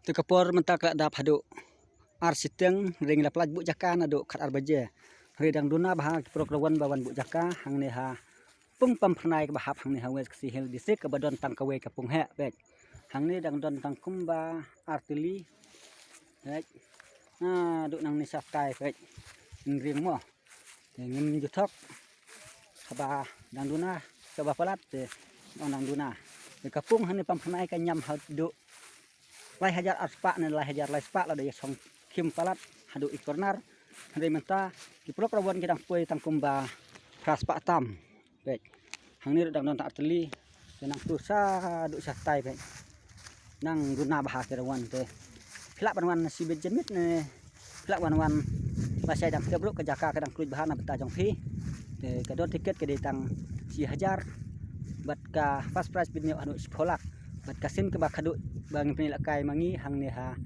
tu kapor mentak da phadu ar siteng ring la plaj bu jaka na do khat ar baje redang duna bah proklawan bawan bu jaka hang ne ha pung pam phnai ka bahap hang ne ha wes si hel disik ka badon tang kawe ka pung he bek hang ne dang don tang kumba artili bek do nang ni sap kai bek ring mo ngin ju thok ba dang duna ka ba palat dang duna ka pung hang ne pam phnai ka nyam ha do lai hajar aspa ne lai hajar lai spa la de song kim palat hadu ikornar hande menta ki prok rawon kedang poi tang kumba praspa tam bek hang ni dang don artili nang tu sa du sa tai bek nang guna bah kerawan te plak banwan si benjamit ne plak banwan pasai dang kebruk ke jaka kadang kluj bahan beta jong phi te kadon tiket ke ditang si hajar bat ka fast price binyo hanu sekolak bat kasin ke bakadu bang penilai mangi hang ne ha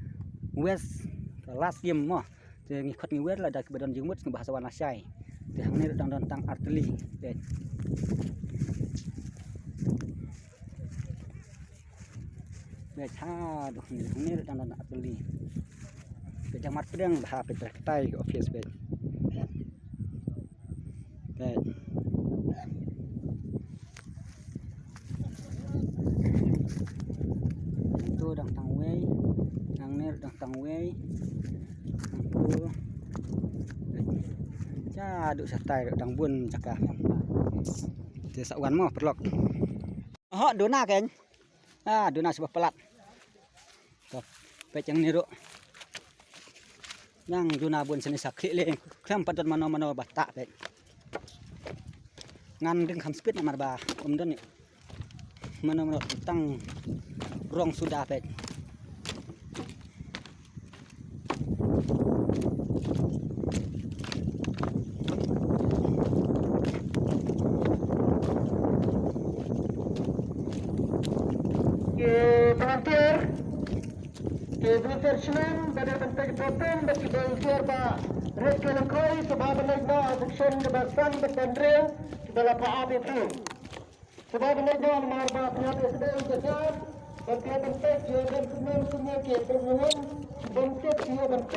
west last game mo te ngikot ngi wer la dak badon jengmut ke bahasa wan asai te hang ne dang don tang artili bek bek ha doh ni hang ne dang don artili ke jamat pedang bah pe tai ke office bek bek tu dang tang wei hang ne dang tang wei tu cha du sa tai dang bun jaka te sawan mo perlok ho dona ken dona sebab pelat to pe jang ni ro nang dona bun seni sakhi le kram padon mano bata pe ngan ding kham speed mar ba don ni mano tang rong sudah pe volunteer senang pada bentuk potom bagi volunteer ba rekan koi sebab negara action kebasan bertanding dalam apa itu sebab negara marba pihak sedang jalan bentuk jalan semua ke permohonan bentuk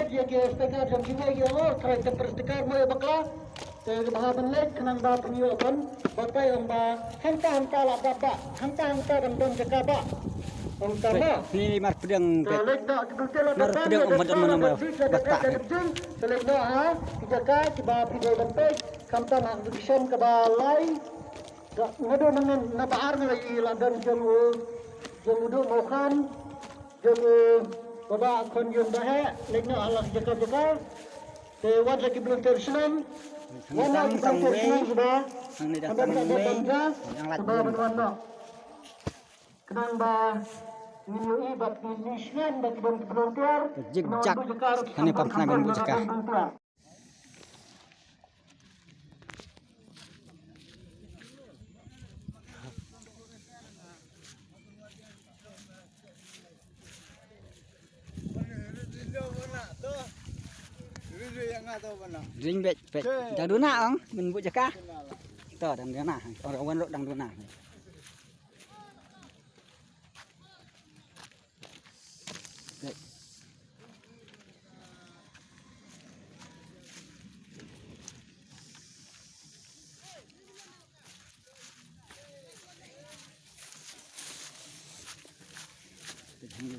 dia ke setengah jam juga ya kereta perstekar mau bakal bahaban lek kenang ba penyoban batai amba hanta la baba hanta dan don jakaba ni mar pedang mar pedang umadon mana batak selekna ha kijaka kiba pidai bentai kamta nak division ke balai ngado dengan nabaar ngai ladan jamu udu mokan jamu baba kon yun bahe lekna Allah jaka te wat lagi belum tersenam mana tang wei sudah hang ni dah tang wei yang lat kenang ba minui bat nismen bat volunteer jigjak hani pamkna ben bujaka ring bet dang duna ong men bujaka to dang duna orang wan dang duna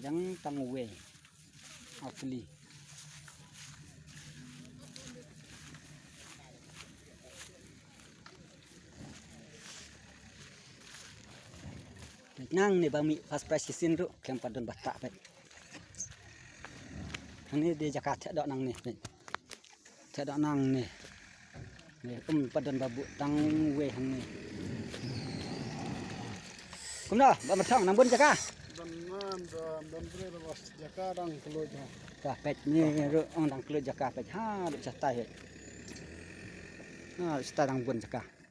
yang tang we asli nang ni bami fast price sin ru kem padon batak pe ni de jakat dok nang ni dok nang ni padon babu tang we hang ni kum dah ba matang nang bun jaka dan bos jaka dang keluj ka pet ni ru dang keluj jaka pet ha du satai ha sta dang bun jaka